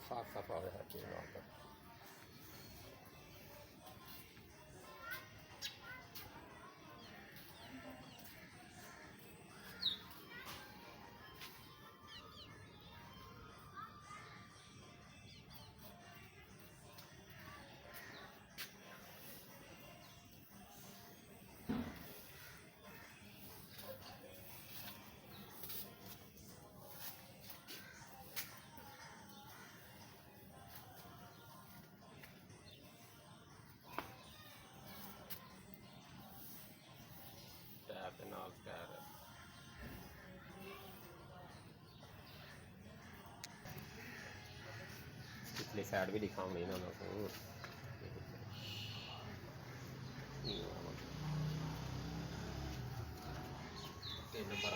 साफ सफा हो जाती है वहाँ पर। टायर के नाल टायर पिछली साइड भी दिखाऊंगी ना आपको। तीन नंबर